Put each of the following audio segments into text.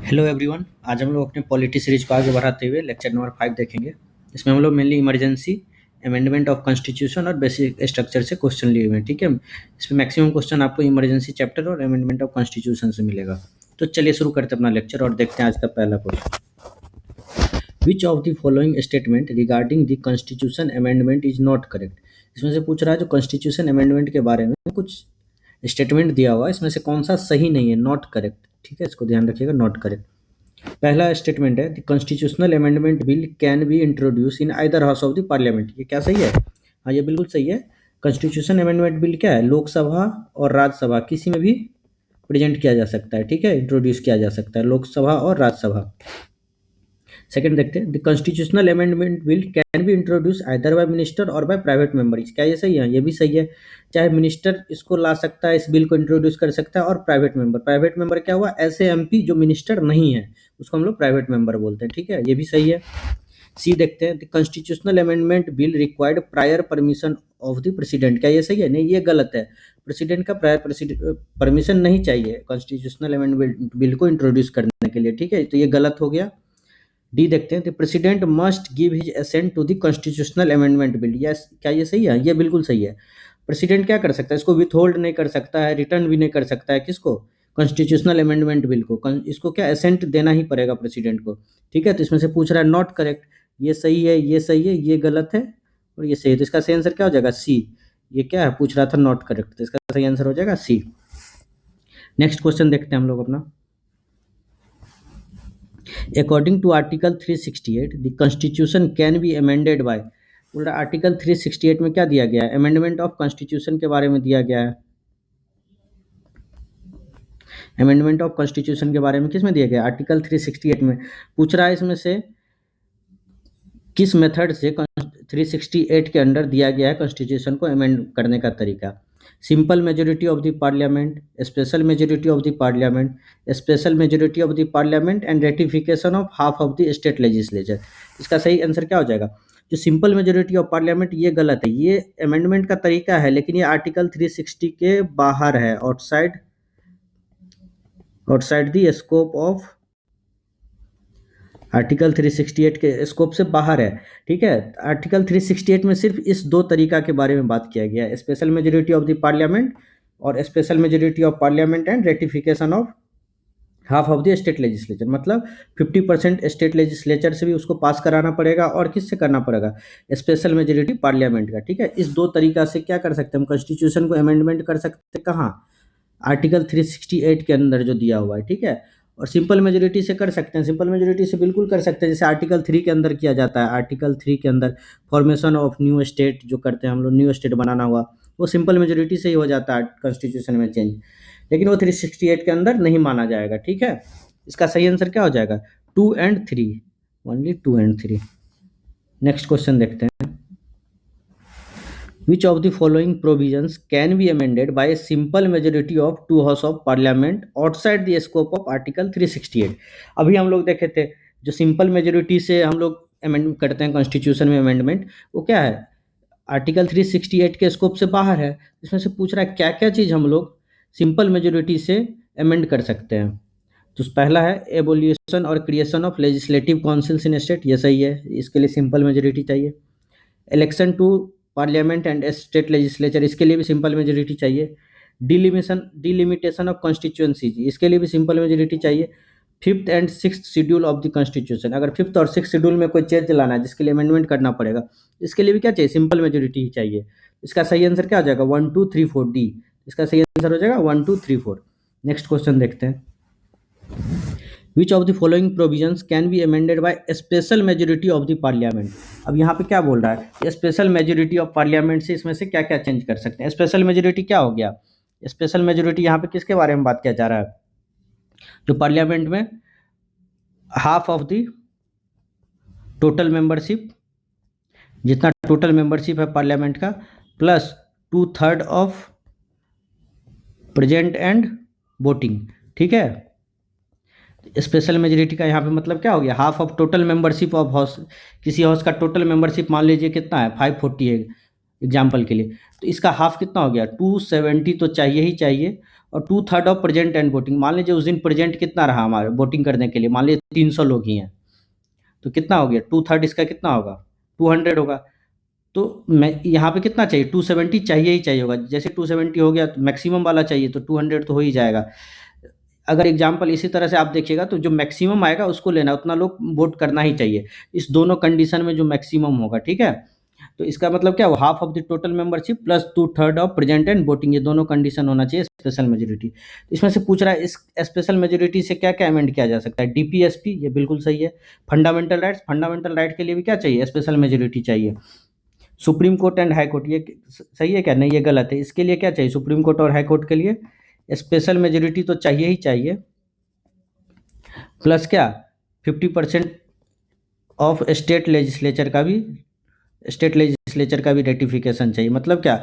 Hello everyone. आज हम लोग अपने पॉलिटी सीरीज को आगे बढ़ाते हुए लेक्चर नंबर 5 देखेंगे। इसमें हम लोग mainly emergency, amendment of constitution और बेसिक स्ट्रक्चर से क्वेश्चन लिए हुए हैं। ठीक है, इसमें मैक्सिमम क्वेश्चन आपको इमरजेंसी चैप्टर और अमेंडमेंट ऑफ कॉन्स्टिट्यूशन से मिलेगा। तो चलिए शुरू करते हैं अपना लेक्चर और देखते हैं आज का पहला question. Which of the following statement regarding the constitution amendment is not correct. इसमें से पूछ रहा है जो कॉन्स्टिट्यूशन अमेंडमेंट के बारे में कुछ स्टेटमेंट दिया हुआ है, इसमें से कौन सा सही नहीं है, नॉट करेक्ट। ठीक है, इसको ध्यान रखिएगा, नॉट करेक्ट। पहला स्टेटमेंट है the constitutional amendment bill can be introduce in either house of the parliament. ये क्या सही है? हाँ, ये बिल्कुल सही है। कॉन्स्टिट्यूशन अमेंडमेंट बिल क्या है? लोकसभा और राज्यसभा किसी में भी प्रेजेंट किया जा सकता है। ठीक है, इंट्रोड्यूस किया जा सकता है लोकसभा और राज्यसभा। सेकंड देखते हैं, the constitutional amendment bill can be introduce either bye minister और बाय प्राइवेट मेंबर। क्या ये सही है? ये भी सही है। चाहे मिनिस्टर इसको ला सकता है, इस बिल को इंट्रोड्यूस कर सकता है, और प्राइवेट मेंबर क्या हुआ? ऐसे एमपी जो मिनिस्टर नहीं है उसको हम लोग प्राइवेट मेंबर बोलते हैं। ठीक है, ये भी सही है। सी देखते हैं, the constitutional amendment bill required prior permission of the president. क्या ये सही है? नहीं, ये गलत है। प्रेसिडेंट का प्रायर परमिशन नहीं चाहिए कॉन्स्टिट्यूशनल अमेंडमेंट बिल को इंट्रोड्यूस करने के लिए। ठीक है, तो ये गलत हो गया। डी देखते हैं, the president must give his assent to the constitutional amendment bill. Yes, क्या ये सही है? ये बिल्कुल सही है। प्रेसिडेंट क्या कर सकता है? इसको विथहोल्ड नहीं कर सकता है, रिटर्न भी नहीं कर सकता है। किसको? कॉन्स्टिट्यूशनल अमेंडमेंट बिल को। इसको क्या असेंट देना ही पड़ेगा प्रेसिडेंट को। ठीक है, तो इसमें से पूछ रहा है नॉट करेक्ट। ये सही है, ये सही है, ये गलत है और ये सही है। तो इसका सही आंसर क्या हो जाएगा? सी। ये क्या है? पूछ रहा था नॉट करेक्ट, तो इसका सही आंसर हो जाएगा सी। नेक्स्ट क्वेश्चन देखते हैं हम लोग अपना। According to Article 368, the Constitution can be amended by। बोल रहा आर्टिकल 368 में क्या दिया गया है? अमेंडमेंट ऑफ कॉन्स्टिट्यूशन के बारे में दिया गया है। अमेंडमेंट ऑफ कॉन्स्टिट्यूशन के बारे में किस में दिया गया? आर्टिकल 368 में। पूछ रहा है इसमें से किस मेथड से 368 के अंडर दिया गया है कॉन्स्टिट्यूशन को अमेंड करने का तरीका। Simple majority of the parliament, special majority of the parliament, special majority of the parliament and ratification of half of the state legislature. इसका सही आंसर क्या हो जाएगा? जो सिंपल मेजोरिटी ऑफ पार्लियामेंट, ये गलत है। ये अमेंडमेंट का तरीका है, लेकिन ये आर्टिकल 360 के बाहर है, outside the scope of article 368 के स्कोप से बाहर है। ठीक है, आर्टिकल 368 में सिर्फ इस दो तरीका के बारे में बात किया गया है, special majority of the parliament और special majority of parliament and ratification of half of the state legislature. मतलब 50% स्टेट लेजिस्लेचर से भी उसको पास कराना पड़ेगा, और किससे करना पड़ेगा? स्पेशल मेजोरिटी पार्लियामेंट का। ठीक है, इस दो तरीका से क्या कर सकते हैं हम? कॉन्स्टिट्यूशन को अमेंडमेंट कर सकते हैं। कहाँ? आर्टिकल 368 के अंदर जो दिया हुआ है। ठीक है, और सिंपल मेजोरिटी से कर सकते हैं, सिंपल मेजोरिटी से बिल्कुल कर सकते हैं, जैसे आर्टिकल 3 के अंदर किया जाता है। आर्टिकल 3 के अंदर फॉर्मेशन ऑफ न्यू स्टेट जो करते हैं हम लोग, न्यू स्टेट बनाना हुआ, वो सिंपल मेजोरिटी से ही हो जाता है कॉन्स्टिट्यूशन में चेंज, लेकिन वो 368 के अंदर नहीं माना जाएगा। ठीक है, इसका सही आंसर क्या हो जाएगा? 2 and 3, only 2 and 3। Next question देखते हैं। Which of the following provisions can be amended by a simple majority of two House of Parliament outside the scope of Article 368? अभी हम लोग देखे थे जो सिंपल मेजोरिटी से हम लोग अमेंड करते हैं कॉन्स्टिट्यूशन में अमेंडमेंट, वो क्या है? आर्टिकल 368 के स्कोप से बाहर है। इसमें से पूछ रहा है क्या क्या चीज़ हम लोग सिंपल मेजोरिटी से अमेंड कर सकते हैं। तो पहला है एबोल्यूशन और creation of legislative councils in state. ये सही है, इसके लिए सिंपल मेजोरिटी चाहिए। Election to parliament and state legislature, इसके लिए भी सिंपल मेजोरिटी चाहिए। डिलिमिटेशन ऑफ कॉन्स्टिट्यूएंसीज, इसके लिए भी सिंपल मेजोरिटी चाहिए। Fifth and sixth schedule of the constitution, अगर फिफ्थ और सिक्स शेड्यूल में कोई चेंज लाना है जिसके लिए अमेंडमेंट करना पड़ेगा, इसके लिए भी क्या चाहिए? सिंपल मेजोरिटी ही चाहिए। इसका सही आंसर क्या हो जाएगा? 1 2 3 4 डी। इसका सही आंसर हो जाएगा 1 2 3 4। नेक्स्ट क्वेश्चन देखते हैं। Which of the following provisions can be amended by special majority of the parliament. अब यहाँ पे क्या बोल रहा है? स्पेशल मेजोरिटी ऑफ पार्लियामेंट से इसमें से क्या क्या चेंज कर सकते हैं? स्पेशल मेजोरिटी क्या हो गया? स्पेशल मेजोरिटी यहाँ पे किसके बारे में बात किया जा रहा है? जो पार्लियामेंट में half of the total membership, जितना टोटल मेंबरशिप है पार्लियामेंट का, plus 2/3 of present and voting. ठीक है, स्पेशल मेजोरिटी का यहाँ पे मतलब क्या हो गया? Half of total membership of house. किसी हाउस का टोटल मेंबरशिप मान लीजिए कितना है? 540 है एग्जाम्पल के लिए, तो इसका हाफ कितना हो गया? 270 तो चाहिए ही चाहिए, और 2/3 ऑफ प्रेजेंट एंड वोटिंग। मान लीजिए उस दिन प्रेजेंट कितना रहा हमारे वोटिंग करने के लिए, मान लीजिए 300 लोग ही हैं, तो कितना हो गया 2/3, इसका कितना होगा 200 होगा। तो मैं यहाँ पे कितना चाहिए 270 चाहिए ही चाहिए होगा। जैसे 270 हो गया तो मैक्सिमम वाला चाहिए, तो 200 तो हो ही जाएगा। अगर एग्जाम्पल इसी तरह से आप देखिएगा तो जो मैक्सिमम आएगा उसको लेना, उतना लोग वोट करना ही चाहिए इस दोनों कंडीशन में जो मैक्सिमम होगा, ठीक है। तो इसका मतलब क्या, half of the total membership plus 2/3 of present and voting, ये दोनों कंडीशन होना चाहिए स्पेशल मेजोरिटी। इसमें से पूछ रहा है इस स्पेशल मेजोरिटी से क्या क्या अमेंड किया जा सकता है। डीपीएसपी, ये बिल्कुल सही है। फंडामेंटल राइट्स, फंडामेंटल राइट के लिए भी क्या चाहिए, स्पेशल मेजोरिटी चाहिए। Supreme court and high court, ये सही है क्या, नहीं ये गलत है। इसके लिए क्या चाहिए, सुप्रीम कोर्ट और हाई कोर्ट के लिए स्पेशल मेजोरिटी तो चाहिए ही चाहिए, प्लस क्या 50% ऑफ स्टेट लेजिस्लेचर का भी रेटिफिकेशन चाहिए। मतलब क्या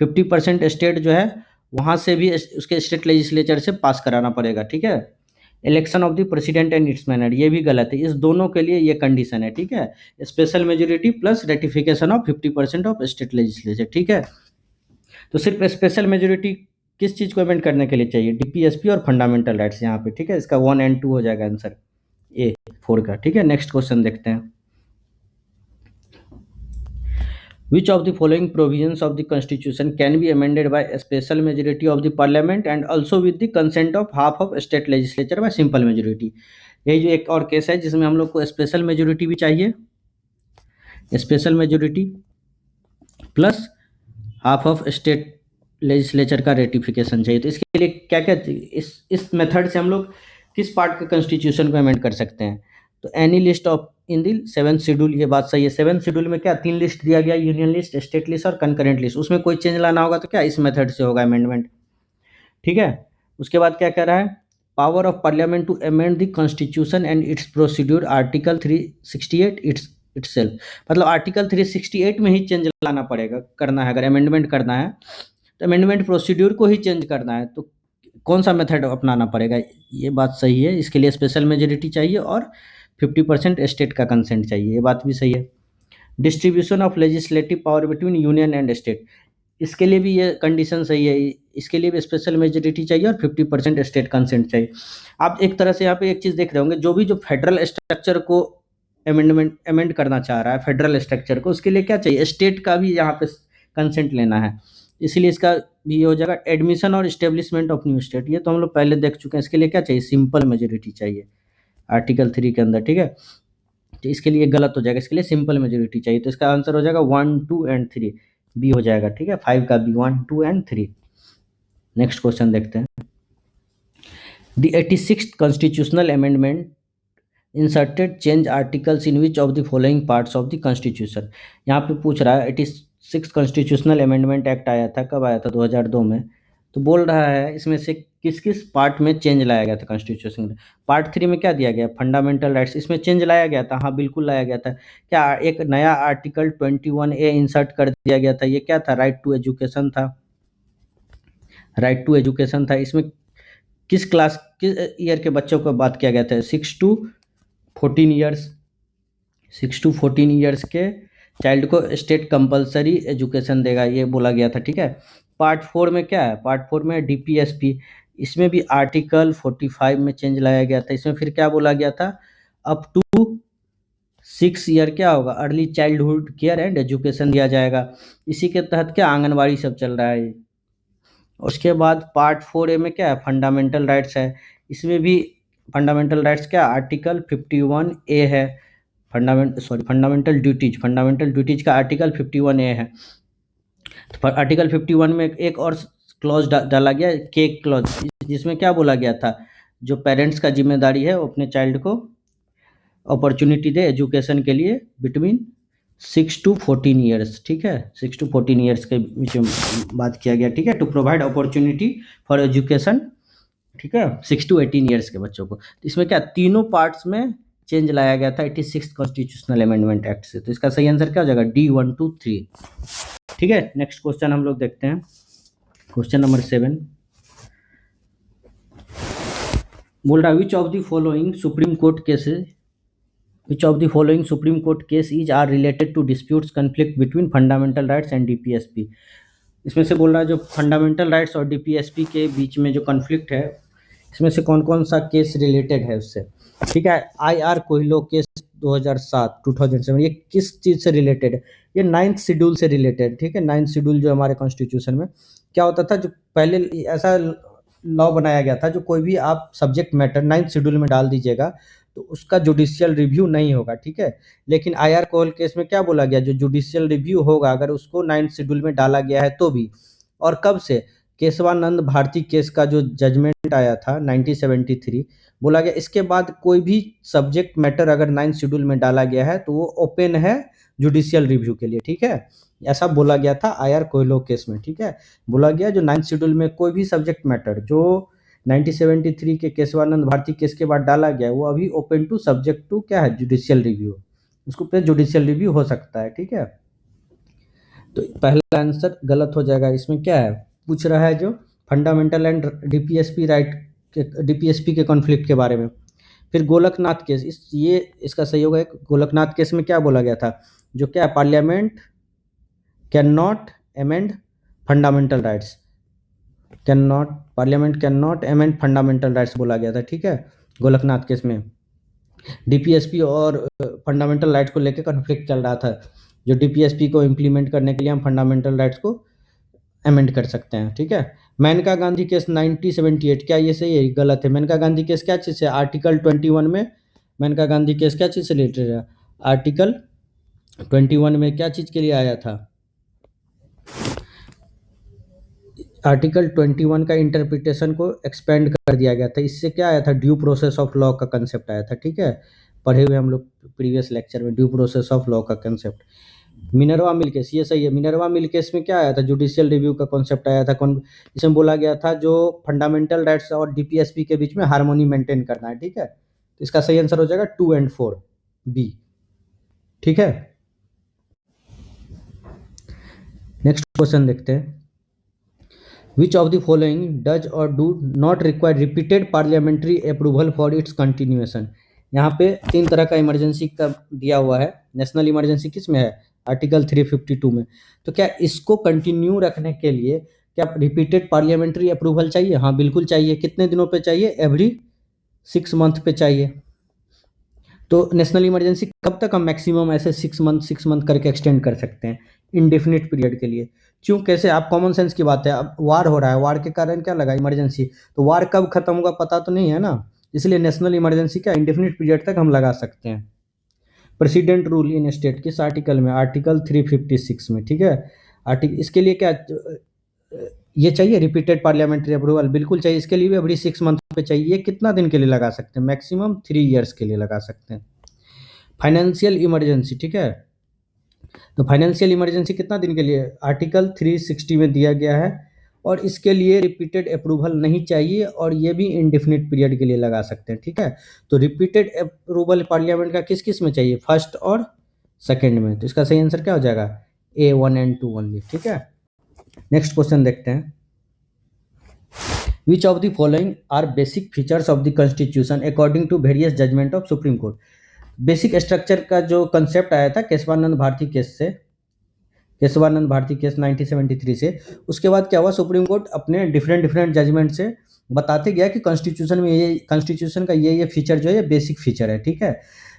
50% स्टेट जो है वहाँ से भी उसके स्टेट लेजिस्लेचर से पास कराना पड़ेगा, ठीक है। Election of the president and it's manner, ये भी गलत है। इस दोनों के लिए ये कंडीशन है, ठीक है। Special majority plus ratification of 50% of state legislature, ठीक है। तो सिर्फ स्पेशल मेजोरिटी किस चीज़ को अमेंड करने के लिए चाहिए, डीपीएसपी और फंडामेंटल राइट्स यहाँ पे, ठीक है। इसका 1 और 2 हो जाएगा आंसर ए 4 का, ठीक है। नेक्स्ट क्वेश्चन देखते हैं। Which of the following provisions of the Constitution can be amended by a special majority of the Parliament and also with the consent of half of state legislature by simple majority? यही जो एक और case है जिसमें हम लोग को special majority भी चाहिए, special majority plus half of state legislature का रेटिफिकेशन चाहिए। तो इसके लिए क्या क्या इस मेथड से हम लोग किस पार्ट के कॉन्स्टिट्यूशन को अमेंड कर सकते हैं। तो any list of in the 7th schedule, ये बात सही है। 7th शेड्यूल में क्या 3 लिस्ट दिया गया, यूनियन लिस्ट, स्टेट लिस्ट और कंकरेंट लिस्ट। उसमें कोई चेंज लाना होगा तो क्या इस मेथड से होगा अमेंडमेंट, ठीक है। उसके बाद क्या कह रहा है, power of parliament to amend the constitution and its procedure, article 368 itself. मतलब आर्टिकल 368 में ही चेंज लाना पड़ेगा, करना है अगर अमेंडमेंट करना है तो अमेंडमेंट प्रोसीड्यूर को ही चेंज करना है। तो कौन सा मेथड अपनाना पड़ेगा, ये बात सही है। इसके लिए स्पेशल मेजोरिटी चाहिए और 50% स्टेट का कंसेंट चाहिए, ये बात भी सही है। Distribution of legislative power between union and state, इसके लिए भी ये कंडीशन सही है। इसके लिए भी स्पेशल मेजोरिटी चाहिए और 50% स्टेट कंसेंट चाहिए। आप एक तरह से यहाँ पे एक चीज़ देख रहे होंगे, जो भी जो फेडरल स्ट्रक्चर को अमेंड करना चाह रहा है फेडरल स्ट्रक्चर को, उसके लिए क्या चाहिए, स्टेट का भी यहाँ पे कंसेंट लेना है। इसलिए इसका भी हो जाएगा एडमिशन और इस्टेब्लिशमेंट ऑफ न्यू स्टेट, ये तो हम लोग पहले देख चुके हैं। इसके लिए क्या चाहिए, सिंपल मेजोरिटी चाहिए आर्टिकल 3 के अंदर, ठीक है। तो इसके लिए गलत हो जाएगा, इसके लिए सिंपल मेजोरिटी चाहिए। तो इसका आंसर हो जाएगा 1, 2 एंड 3, बी हो जाएगा, ठीक है। 5 का बी, 1, 2 एंड 3। नेक्स्ट क्वेश्चन देखते हैं। The 86th constitutional amendment inserted change articles in which of the following parts of the constitution. यहाँ पे पूछ रहा है 86 कॉन्स्टिट्यूशनल अमेंडमेंट एक्ट आया था, कब आया था 2002 में। तो बोल रहा है इसमें से किस किस पार्ट में चेंज लाया गया था कॉन्स्टिट्यूशन में। पार्ट 3 में क्या दिया गया, फंडामेंटल राइट्स, इसमें चेंज लाया गया था, हाँ बिल्कुल लाया गया था। क्या एक नया आर्टिकल 21A इंसर्ट कर दिया गया था, ये क्या था, राइट टू एजुकेशन था। राइट टू एजुकेशन था। इसमें किस क्लास किस ईयर के बच्चों को बात किया गया था, 6 to 14 ईयर्स। 6 to 14 ईयर्स के चाइल्ड को स्टेट कंपलसरी एजुकेशन देगा, ये बोला गया था, ठीक है। पार्ट 4 में क्या है, पार्ट 4 में डीपीएसपी, इसमें भी आर्टिकल 45 में चेंज लाया गया था। इसमें फिर क्या बोला गया था, अप टू 6 ईयर क्या होगा, early childhood care and education दिया जाएगा। इसी के तहत क्या आंगनबाड़ी सब चल रहा है। उसके बाद पार्ट 4A में क्या है, फंडामेंटल राइट्स है। इसमें भी फंडामेंटल राइट्स क्या आर्टिकल 51A है। फंडामेंटल ड्यूटीज का आर्टिकल 51A है। तो आर्टिकल 51 में एक और क्लॉज डाला गया, के क्लॉज, जिसमें क्या बोला गया था, जो पेरेंट्स का जिम्मेदारी है वो अपने चाइल्ड को अपॉर्चुनिटी दे एजुकेशन के लिए बिटवीन 6 to 14 ईयर्स, ठीक है। 6 to 14 ईयर्स के बीच में बात किया गया, ठीक है, to provide opportunity for education, ठीक है, 6 to 18 ईयर्स के बच्चों को। इसमें क्या तीनों पार्ट्स में चेंज लाया गया था 86 कॉन्स्टिट्यूशनल अमेंडमेंट एक्ट से। तो इसका सही आंसर क्या हो जाएगा, D 1, 2, 3, ठीक है। नेक्स्ट क्वेश्चन हम लोग देखते हैं, क्वेश्चन नंबर 7 बोल रहा है विच of the following supreme court cases Which of the following Supreme Court case is are related to disputes conflict between fundamental rights and DPSP? इसमें से बोल रहा है जो फंडामेंटल राइट्स और डीपीएसपी के बीच में जो कॉन्फ्लिक्ट है, इसमें से कौन कौन सा केस रिलेटेड है उससे। ठीक है, आई आर कोहिलो केस 2007 2007, ये किस चीज़ से रिलेटेड है? ये 9th शेड्यूल से रिलेटेड। ठीक है, 9th शेड्यूल जो हमारे कॉन्स्टिट्यूशन में क्या होता था, जो पहले ऐसा लॉ बनाया गया था, जो कोई भी आप सब्जेक्ट मैटर 9th शेड्यूल में डाल दीजिएगा तो उसका जुडिशियल रिव्यू नहीं होगा। ठीक है, लेकिन आई आर कोहल केस में क्या बोला गया, जो जुडिशियल रिव्यू होगा अगर उसको 9th शेड्यूल में डाला गया है तो भी। और कब से? केशवानंद भारती केस का जो जजमेंट आया था 1973, बोला गया इसके बाद कोई भी सब्जेक्ट मैटर अगर 9th शेड्यूल में डाला गया है तो वो ओपन है जुडिशियल रिव्यू के लिए। ठीक है, ऐसा बोला गया था आई आर कोहिलो केस में। ठीक है, बोला गया जो 9th शेड्यूल में कोई भी सब्जेक्ट मैटर जो 1973 के केशवानंद भारती केस के बाद डाला गया है वो अभी ओपन टू सब्जेक्ट टू क्या है, जुडिशियल रिव्यू। उसको पे जुडिशियल रिव्यू हो सकता है। ठीक है, तो पहला आंसर गलत हो जाएगा। इसमें क्या है, पूछ रहा है जो फंडामेंटल एंड डीपीएसपी राइट के, डीपीएसपी के कॉन्फ्लिक्ट के बारे में। फिर गोलकनाथ केस, ये इसका सही होगा। गोलकनाथ केस में क्या बोला गया था, जो क्या parliament can not amend fundamental rights, parliament can not amend fundamental rights बोला गया था। ठीक है, गोलकनाथ केस में डीपीएसपी और फंडामेंटल राइट्स को लेकर कॉन्फ्लिक्ट चल रहा था, जो डीपीएसपी को इम्प्लीमेंट करने के लिए हम फंडामेंटल राइट्स को अमेंड कर सकते हैं। ठीक है, मेनका गांधी केस 1978, क्या ये सही है गलत है? मेनका गांधी केस क्या चीज़ है, आर्टिकल 21 में मेनका गांधी केस क्या चीज़ से रिलेटेड है? आर्टिकल 21 में क्या चीज़ के लिए आया था? आर्टिकल 21 का इंटरप्रिटेशन को एक्सपेंड कर दिया गया था। इससे क्या आया था, ड्यू प्रोसेस ऑफ लॉ का कंसेप्ट आया था। ठीक है, पढ़े हुए हम लोग प्रीवियस लेक्चर में ड्यू प्रोसेस ऑफ लॉ का कंसेप्ट। मिनरवा मिल केस, ये सही है। मिनरवा मिल केस में क्या आया था, जुडिशियल रिव्यू का कॉन्सेप्ट आया था। कौन, इसमें बोला गया था जो फंडामेंटल राइट्स और डीपीएसपी के बीच में हार्मोनी मेंटेन करना है। ठीक है, तो इसका सही आंसर हो जाएगा 2 and 4 बी। ठीक है, नेक्स्ट क्वेश्चन देखते हैं। Which of the following does or do not require repeated parliamentary approval for its continuation. यहाँ पे 3 तरह का इमरजेंसी का दिया हुआ है। नेशनल इमरजेंसी किस में है, आर्टिकल 352 में। तो क्या इसको कंटिन्यू रखने के लिए क्या रिपीटेड पार्लियामेंट्री अप्रूवल चाहिए? हाँ बिल्कुल चाहिए। कितने दिनों पे चाहिए? एवरी 6 मंथ पे चाहिए। तो नेशनल इमरजेंसी कब तक हम मैक्सिमम ऐसे 6 मंथ करके एक्सटेंड कर सकते हैं, इनडेफिनिट पीरियड के लिए। क्यों, कैसे? आप कॉमन सेंस की बात है, अब वार हो रहा है, वार के कारण क्या लगा इमरजेंसी, तो वार कब खत्म होगा पता तो नहीं है ना, इसलिए नेशनल इमरजेंसी क्या इंडेफिनिट पीरियड तक हम लगा सकते हैं। प्रेसिडेंट रूल इन स्टेट किस आर्टिकल में, आर्टिकल 356 में। ठीक है, आर्टिकल इसके लिए क्या ये चाहिए रिपीटेड पार्लियामेंट्री अप्रूवल, बिल्कुल चाहिए। इसके लिए भी अभी 6 मंथ पे चाहिए। ये कितना दिन के लिए लगा सकते हैं, मैक्सिमम 3 ईयर्स के लिए लगा सकते हैं। फाइनेंशियल इमरजेंसी, ठीक है, तो फाइनेंशियल इमरजेंसी कितना दिन के लिए, आर्टिकल 360 में दिया गया है। और इसके लिए रिपीटेड अप्रूवल नहीं चाहिए और ये भी इंडेफिनिट पीरियड के लिए लगा सकते हैं। ठीक है, तो रिपीटेड अप्रूवल पार्लियामेंट का किस किस में चाहिए, फर्स्ट और सेकेंड में। तो इसका सही आंसर क्या हो जाएगा, A1 and 2 ओनली। ठीक है, नेक्स्ट क्वेश्चन देखते हैं। Which of the following are basic features of the constitution according to various judgement of supreme court. Basic structure का जो कंसेप्ट आया था केशवानंद भारती केस से, केशवानंद भारती केस 1973 से, उसके बाद क्या हुआ, सुप्रीम कोर्ट अपने डिफरेंट जजमेंट से बताते गया कि कॉन्स्टिट्यूशन में ये, कॉन्स्टिट्यूशन का ये फीचर जो है ये बेसिक फीचर है। ठीक है,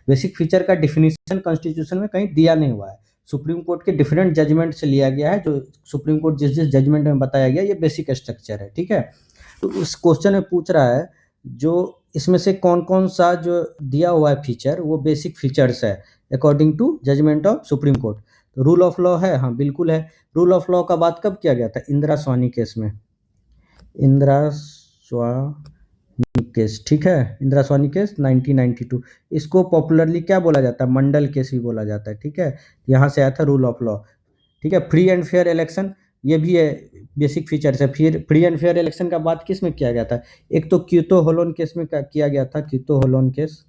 बेसिक फीचर का डिफिनीशन कॉन्स्टिट्यूशन में कहीं दिया नहीं हुआ है, सुप्रीम कोर्ट के डिफरेंट जजमेंट से लिया गया है। जो सुप्रीम कोर्ट जिस जिस जजमेंट में बताया गया ये बेसिक स्ट्रक्चर है। ठीक है, तो उस क्वेश्चन में पूछ रहा है जो इसमें से कौन कौन सा जो दिया हुआ है फीचर वो बेसिक फीचर्स है according to judgement of supreme court. तो रूल ऑफ लॉ है, हाँ बिल्कुल है। रूल ऑफ लॉ का बात कब किया गया था, इंदिरा स्वानी केस में, इंदिरा स्वानी केस। ठीक है, इंदिरा स्वानी केस 1992। इसको पॉपुलरली क्या बोला जाता है, मंडल केस भी बोला जाता है। ठीक है, यहाँ से आया था रूल ऑफ लॉ। ठीक है, फ्री एंड फेयर इलेक्शन ये भी है, बेसिक फीचर्स है। फिर फ्री एंड फेयर इलेक्शन का बात किस में किया गया था, एक तो क्यूतो होलोन केस में किया गया था, क्यूतो होलोन केस,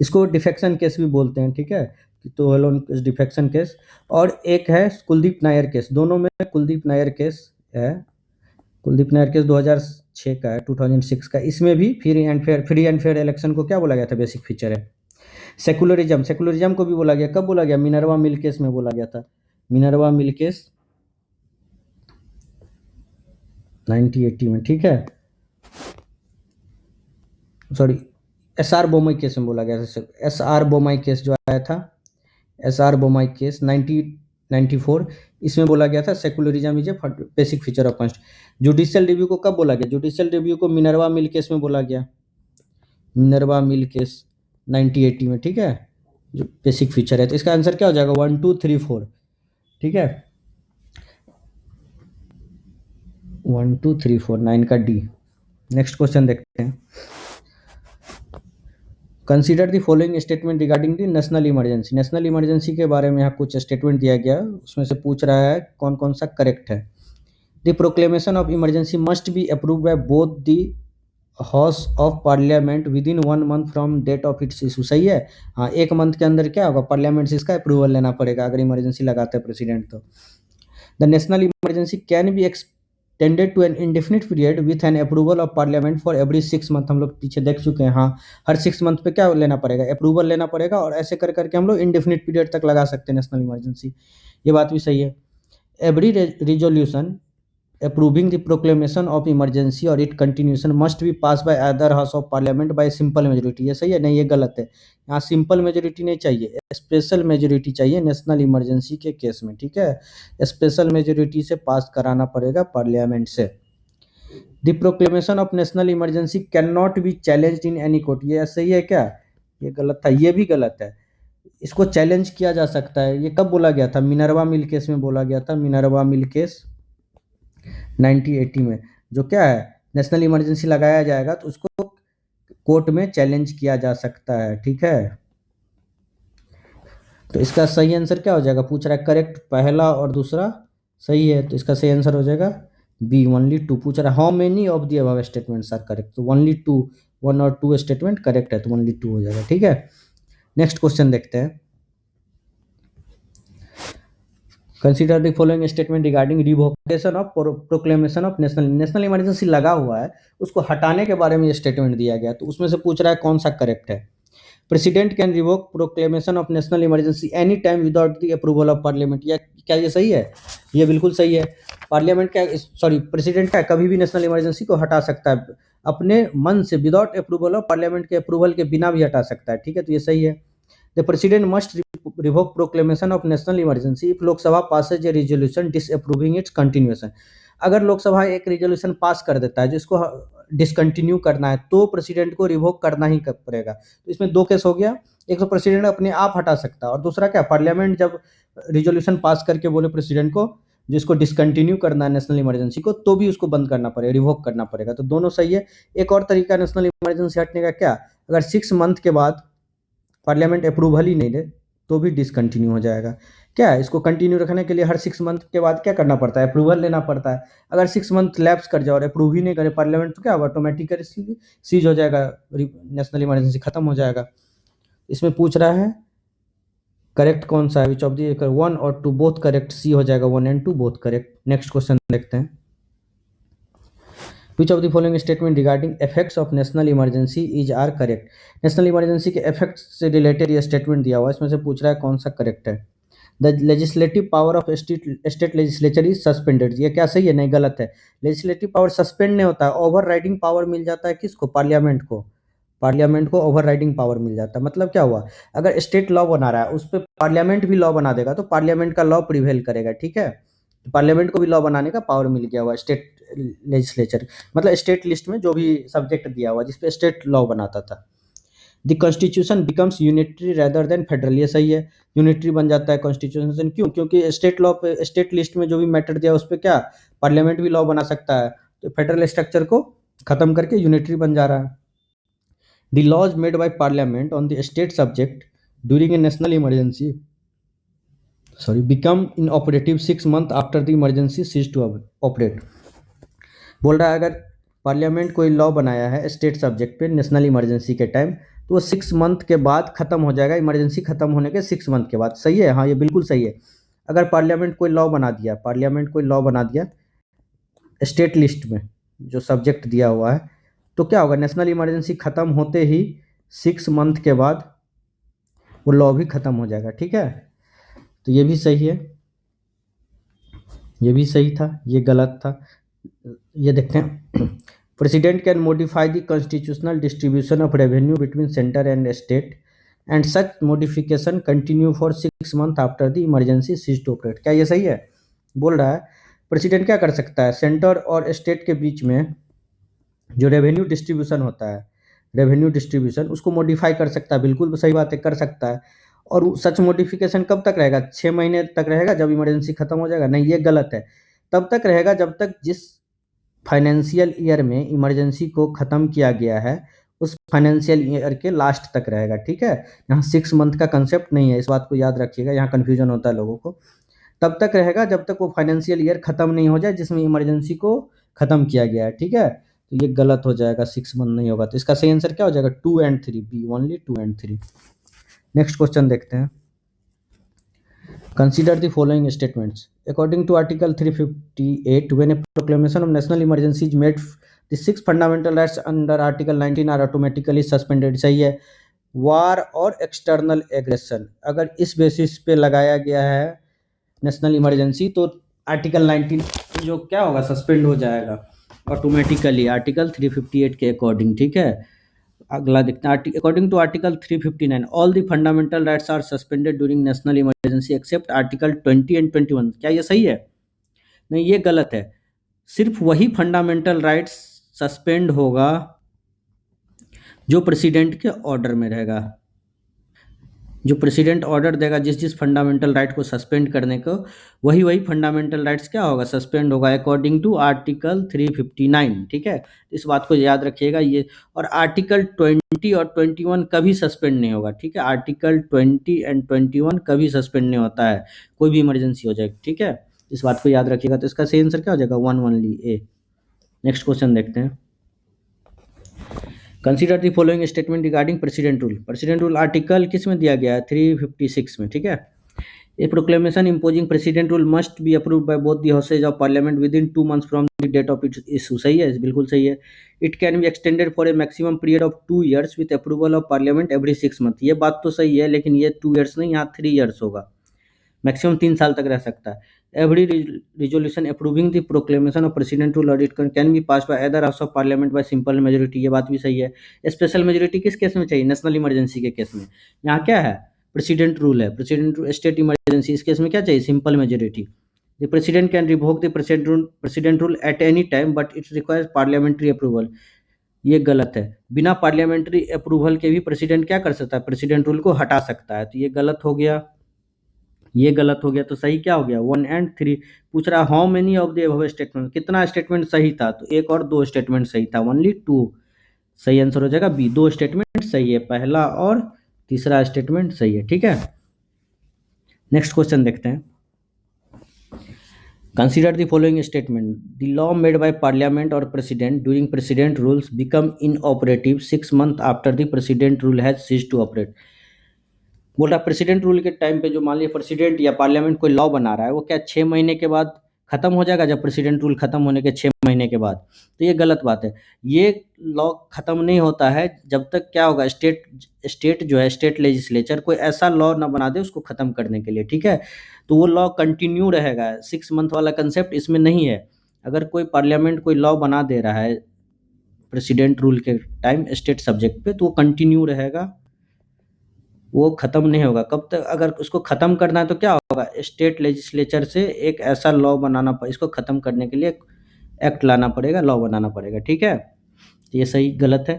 इसको डिफेक्शन केस भी बोलते हैं। ठीक है, क्यूतो होलोन केस, डिफेक्शन केस। और एक है कुलदीप नायर केस, दोनों में कुलदीप नायर केस है, कुलदीप नायर केस 2006 का है, 2006 का। इसमें भी फ्री एंड फेयर इलेक्शन को क्या बोला गया था, बेसिक फीचर है। सेकुलरिज्म को भी बोला गया, कब बोला गया, मिनरवा मिल केस में बोला गया था, मिनरवा मिल केस 1980 में, ठीक है। सॉरी, SR बोमई केस में बोला गया था। SR बोमई केस जो आया था, SR बोमई केस 1994, इसमें बोला गया था secularism is a basic feature of constitution. Judicial review को कब बोला गया? जुडिशियल रिव्यू को मिनर्वा मिल केस में बोला गया, मिनर्वा मिल केस 1980 में, ठीक है। जो बेसिक फीचर है, तो इसका आंसर क्या हो जाएगा? 1 2 3 4, ठीक है। 1 2 3 4, 9 का डी। नेक्स्ट क्वेश्चन देखते हैं। Consider the following statement regarding the national emergency. National emergency के बारे में यहाँ कुछ स्टेटमेंट दिया गया, उसमें से पूछ रहा है कौन कौन सा करेक्ट है। The proclamation of emergency must be approved by both the house of parliament within 1 month from date of its issue. सही है। हाँ, 1 मंथ के अंदर क्या होगा? पार्लियामेंट से इसका अप्रूवल लेना पड़ेगा अगर इमरजेंसी लगाता है प्रेसिडेंट तो। The national emergency can be extended to an indefinite period with an approval of parliament for every 6 month. हम लोग पीछे देख चुके हैं, हाँ, हर 6 मंथ पे क्या लेना पड़ेगा? अप्रूवल लेना पड़ेगा, और ऐसे कर करके हम लोग इंडेफिनिट पीरियड तक लगा सकते हैं नेशनल इमरजेंसी। ये बात भी सही है। Every resolution approving the proclamation of emergency or its continuation must be passed by either house of parliament by simple majority। ये सही है? नहीं, ये गलत है। यहाँ सिंपल मेजोरिटी नहीं चाहिए, स्पेशल मेजोरिटी चाहिए नेशनल इमरजेंसी के केस में, ठीक है। स्पेशल मेजोरिटी से पास कराना पड़ेगा पार्लियामेंट से। The proclamation of national emergency can not be challenged in any court. ये सही है क्या? ये गलत था, ये भी गलत है। इसको चैलेंज किया जा सकता है। ये कब बोला गया था? मिनर्वा मिल केस में बोला गया था, मिनर्वा मिल केस 1980 में। जो क्या है, नेशनल इमरजेंसी लगाया जाएगा तो उसको कोर्ट में चैलेंज किया जा सकता है, ठीक है। तो इसका सही आंसर क्या हो जाएगा? पूछ रहा है करेक्ट पहला और दूसरा सही है, तो इसका सही आंसर हो जाएगा बी, ओनली 2। पूछ रहा है how many of the above statements are correct, तो ओनली 2, 1 और 2 स्टेटमेंट करेक्ट है, तो ओनली 2 हो जाएगा, ठीक है। नेक्स्ट क्वेश्चन देखते हैं। Consider the following statement regarding revocation of proclamation of national emergency लगा हुआ है, उसको हटाने के बारे में ये स्टेटमेंट दिया गया, तो उसमें से पूछ रहा है कौन सा करेक्ट है। President can revoke proclamation of national emergency any time without the approval of parliament. या क्या ये सही है? ये बिल्कुल सही है। पार्लियामेंट क्या, सॉरी, प्रेसिडेंट क्या कभी भी नेशनल इमरजेंसी को हटा सकता है अपने मन से, विदाउट अप्रूवल ऑफ पार्लियामेंट के अप्रूवल के बिना भी हटा सकता है, ठीक है, तो ये सही है। The president must revoke proclamation of national emergency if Lok Sabha passes a resolution disapproving its continuation. अगर लोकसभा एक रिजोल्यूशन पास कर देता है जिसको डिसकंटिन्यू करना है, तो प्रेसिडेंट को रिवोक करना ही पड़ेगा। तो इसमें 2 केस हो गया, एक तो प्रेसिडेंट अपने आप हटा सकता है, और दूसरा क्या, पार्लियामेंट जब रिजोल्यूशन पास करके बोले प्रेसिडेंट को जिसको डिसकंटिन्यू करना है नेशनल इमरजेंसी को, तो भी उसको बंद करना पड़ेगा, रिवोक करना पड़ेगा। तो दोनों सही है। एक और तरीका नेशनल इमरजेंसी हटने का क्या, अगर 6 मंथ के बाद पार्लियामेंट अप्रूवल ही नहीं दे तो भी डिसकंटिन्यू हो जाएगा। क्या है, इसको कंटिन्यू रखने के लिए हर 6 मंथ के बाद क्या करना पड़ता है? अप्रूवल लेना पड़ता है। अगर 6 मंथ लैप्स कर जाए और अप्रूव ही नहीं करे पार्लियामेंट, तो क्या होगा? ऑटोमेटिकली सीज हो जाएगा, नेशनल इमरजेंसी खत्म हो जाएगा। इसमें पूछ रहा है करेक्ट कौन सा है, विच ऑफ दी 1 और 2 बोथ करेक्ट, सी हो जाएगा, 1 and 2 both correct. Next question देखते हैं। Which of the following statement regarding effects of national emergency is are correct. National emergency के इफेक्ट से रिलेटेड ये स्टेटमेंट दिया हुआ है, इसमें से पूछ रहा है कौन सा करेक्ट है। The legislative power of state legislature is suspended. ये क्या सही है? नहीं, गलत है। लेजिस्लेटिव पावर सस्पेंड नहीं होता है, ओवर राइडिंग पावर मिल जाता है किसको? पार्लियामेंट को। पार्लियामेंट को ओवर राइडिंग पावर मिल जाता है। मतलब क्या हुआ, अगर स्टेट लॉ बना रहा है उस पर पार्लियामेंट भी लॉ बना देगा, तो पार्लियामेंट का लॉ प्रिवेल करेगा, ठीक है। पार्लियामेंट को भी लॉ बनाने का पावर मिल गया हुआ स्टेट लेजिस्लेचर, मतलब स्टेट लिस्ट में जो भी सब्जेक्ट दिया हुआ जिसपे स्टेट लॉ बनाता था। The constitution becomes unitary rather than federal. ये सही है, यूनिटरी बन जाता है कॉन्स्टिट्यूशन। क्यों? क्योंकि स्टेट लॉ पे, स्टेट लिस्ट में जो भी मैटर दिया उस पर क्या पार्लियामेंट भी लॉ बना सकता है, तो फेडरल स्ट्रक्चर को खत्म करके यूनिटरी बन जा रहा है। The laws made by parliament on the state subject during a national emergency become inoperative 6 month after the emergency cease to operate। बोल रहा है अगर पार्लियामेंट कोई लॉ बनाया है स्टेट सब्जेक्ट पे नेशनल इमरजेंसी के टाइम, तो वो 6 मंथ के बाद खत्म हो जाएगा, इमरजेंसी खत्म होने के 6 मंथ के बाद। सही है, हाँ, ये बिल्कुल सही है। अगर पार्लियामेंट कोई लॉ बना दिया, पार्लियामेंट कोई लॉ बना दिया स्टेट लिस्ट में जो सब्जेक्ट दिया हुआ है, तो क्या होगा, नेशनल इमरजेंसी खत्म होते ही 6 मंथ के बाद वो लॉ भी खत्म हो जाएगा, ठीक है। तो ये भी सही है, ये भी सही था, ये गलत था। ये देखते हैं, president can modify the constitutional distribution of revenue between centre and state and such modification continue for 6 month after the emergency cease to operate. क्या ये सही है? बोल रहा है प्रेसिडेंट क्या कर सकता है, सेंटर और स्टेट के बीच में जो रेवेन्यू डिस्ट्रीब्यूशन होता है, रेवेन्यू डिस्ट्रीब्यूशन उसको मॉडिफाई कर सकता है। बिल्कुल सही बात है, कर सकता है। और सच मॉडिफिकेशन कब तक रहेगा? 6 महीने तक रहेगा, जब इमरजेंसी खत्म हो जाएगा? नहीं, ये गलत है। तब तक रहेगा जब तक जिस फाइनेंशियल ईयर में इमरजेंसी को ख़त्म किया गया है उस फाइनेंशियल ईयर के लास्ट तक रहेगा। ठीक है, यहाँ 6 मंथ का कंसेप्ट नहीं है, इस बात को याद रखिएगा, यहाँ कन्फ्यूजन होता है लोगों को। तब तक रहेगा जब तक वो फाइनेंशियल ईयर खत्म नहीं हो जाए जिसमें इमरजेंसी को खत्म किया गया है। ठीक है, तो ये गलत हो जाएगा, 6 मंथ नहीं होगा। तो इसका सही आंसर क्या हो जाएगा? 2 and 3, B only 2 and 3। Next question देखते हैं। Consider the following statements according to article 358 when a proclamation of national emergency is made the 6 fundamental rights under article 19 are automatically suspended. सही है। वार और एक्सटर्नल एग्रेशन अगर इस basis पे लगाया गया है नेशनल इमरजेंसी तो आर्टिकल 19 जो क्या होगा, सस्पेंड हो जाएगा ऑटोमेटिकली आर्टिकल 358 के अकॉर्डिंग। ठीक है, अगला देखते हैं। According to article 359 all the fundamental rights are suspended during national emergency except article 20 and 21। क्या ये सही है? नहीं, ये गलत है। सिर्फ वही फंडामेंटल राइट्स सस्पेंड होगा जो प्रेसिडेंट के ऑर्डर में रहेगा। जो प्रेसिडेंट ऑर्डर देगा जिस जिस फंडामेंटल राइट को सस्पेंड करने को, वही वही फंडामेंटल राइट्स क्या होगा, सस्पेंड होगा अकॉर्डिंग टू आर्टिकल 359। ठीक है, इस बात को याद रखिएगा ये। और आर्टिकल 20 और 21 कभी सस्पेंड नहीं होगा। ठीक है, आर्टिकल 20 एंड 21 कभी सस्पेंड नहीं होता है, कोई भी इमरजेंसी हो जाए। ठीक है, इस बात को याद रखिएगा। तो इसका सही आंसर क्या हो जाएगा? 1 ओनली ए। नेक्स्ट क्वेश्चन देखते हैं। Consider the following statement regarding president rule. President rule article किस में दिया गया है? 356 में। ठीक है, a proclamation imposing president rule must be approved by both the houses of parliament within 2 months from the date of its issue. सही है, बिल्कुल सही है। It can be extended for a maximum period of 2 years with approval of parliament every 6 month। ये बात तो सही है, लेकिन ये 2 years नहीं, यहाँ 3 years होगा। मैक्सिमम 3 साल तक रह सकता है। Every resolution approving the proclamation of president rule audit can be pass by other house of parliament bye simple majority. ये बात भी सही है। स्पेशल मेजोरिटी किस केस में चाहिए? नेशनल इमरजेंसी के केस में। यहाँ क्या है? प्रेसिडेंट रूल है, प्रेसिडेंट स्टेट इमरजेंसी, इस केस में क्या चाहिए? Simple majority. The president can revoke the president rule at any time but it requires parliamentary approval. ये गलत है। बिना पार्लियामेंट्री अप्रूवल के भी प्रेसिडेंट क्या कर सकता है? प्रेसिडेंट रूल को हटा सकता है। तो ये गलत हो गया, ये गलत हो गया। तो सही क्या हो गया? 1 and 3। पूछ रहा how many of the above statement, कितना स्टेटमेंट सही था? तो 1 और 2 स्टेटमेंट सही था, ओनली 2। सही आंसर हो जाएगा बी, 2 स्टेटमेंट सही है, पहला और तीसरा स्टेटमेंट सही है। ठीक है, नेक्स्ट क्वेश्चन देखते हैं। Consider the following statement the law made by parliament or president during president rules become inoperative 6 months after the president rule has ceased to operate. बोल रहा प्रेसिडेंट रूल के टाइम पे जो मान लीजिए प्रेसिडेंट या पार्लियामेंट कोई लॉ बना रहा है, वो क्या 6 महीने के बाद खत्म हो जाएगा? जब प्रेसिडेंट रूल खत्म होने के 6 महीने के बाद? तो ये गलत बात है। ये लॉ खत्म नहीं होता है जब तक क्या होगा, स्टेट जो है, स्टेट लेजिस्लेचर कोई ऐसा लॉ ना बना दे उसको खत्म करने के लिए। ठीक है, तो वो लॉ कंटिन्यू रहेगा। 6 मंथ वाला कंसेप्ट इसमें नहीं है। अगर कोई पार्लियामेंट कोई लॉ बना दे रहा है प्रेसिडेंट रूल के टाइम स्टेट सब्जेक्ट पे, तो वो कंटिन्यू रहेगा, वो खत्म नहीं होगा। कब तक? अगर उसको खत्म करना है तो क्या होगा, स्टेट लेजिस्लेचर से एक ऐसा लॉ बनाना इसको खत्म करने के लिए एक्ट लाना पड़ेगा, लॉ बनाना पड़ेगा। ठीक है, तो ये सही गलत है।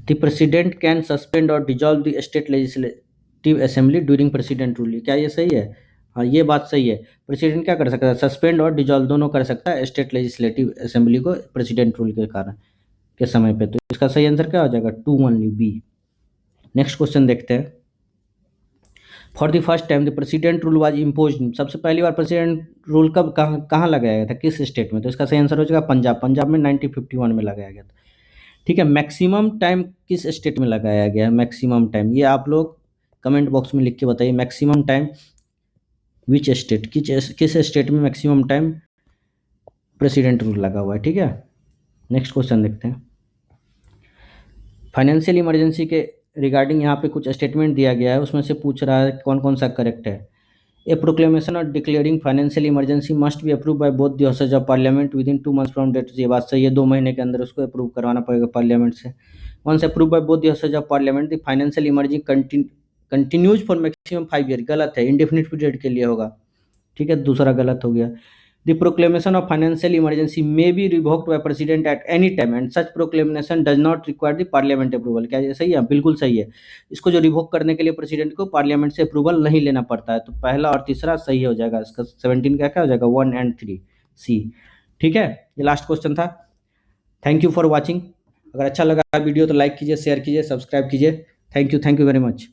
द प्रेसिडेंट कैन सस्पेंड और dissolve the state legislative assembly during president rule. क्या ये सही है? हाँ, ये बात सही है। प्रेसिडेंट क्या कर सकता है? सस्पेंड और डिजॉल्व दोनों कर सकता है स्टेट लेजिस्लेटिव असेंबली को प्रेसिडेंट रूल के कारण के समय पे। तो इसका सही आंसर क्या हो जाएगा? 2 ओनली बी। नेक्स्ट क्वेश्चन देखते हैं। For the first time the president rule was imposed. सबसे पहली बार प्रेसिडेंट रूल कब कहाँ कहाँ लगाया गया था, किस स्टेट में? तो इसका सही आंसर हो जाएगा पंजाब। पंजाब में 1951 में लगाया गया था। ठीक है, मैक्सिमम टाइम किस स्टेट में लगाया गया है? मैक्सिमम टाइम ये आप लोग कमेंट बॉक्स में लिख के बताइए। मैक्सिमम टाइम विच स्टेट, किस स्टेट में मैक्सिमम टाइम प्रेसिडेंट रूल लगा हुआ है? ठीक है, नेक्स्ट क्वेश्चन देखते हैं। फाइनेंशियल इमरजेंसी के रिगार्डिंग यहाँ पे कुछ स्टेटमेंट दिया गया है, उसमें से पूछ रहा है कौन कौन सा करेक्ट है। ए प्रोक्लेमेशन और declaring financial emergency must be approve by both the houses of parliament within 2 months from date. ये बात सही है, 2 महीने के अंदर उसको अप्रूव करवाना पड़ेगा पार्लियामेंट से। Once approve by both the houses of parliament the financial emergency continues for maximum 5 year. गलत है, इंडेफिनिट पीरियड के लिए होगा। ठीक है, दूसरा गलत हो गया। The proclamation of financial emergency may be revoked by president at any time and such proclamation does not require the parliament approval। क्या ये सही है? बिल्कुल सही है। इसको जो रिवोक करने के लिए प्रेसिडेंट को पार्लियामेंट से अप्रूवल नहीं लेना पड़ता है। तो पहला और तीसरा सही हो जाएगा। इसका 17 का क्या हो जाएगा? 1 एंड 3 सी। ठीक है, ये लास्ट क्वेश्चन था। Thank you for watching. अगर अच्छा लगा वीडियो तो लाइक कीजिए, शेयर कीजिए, सब्सक्राइब कीजिए। Thank you very much.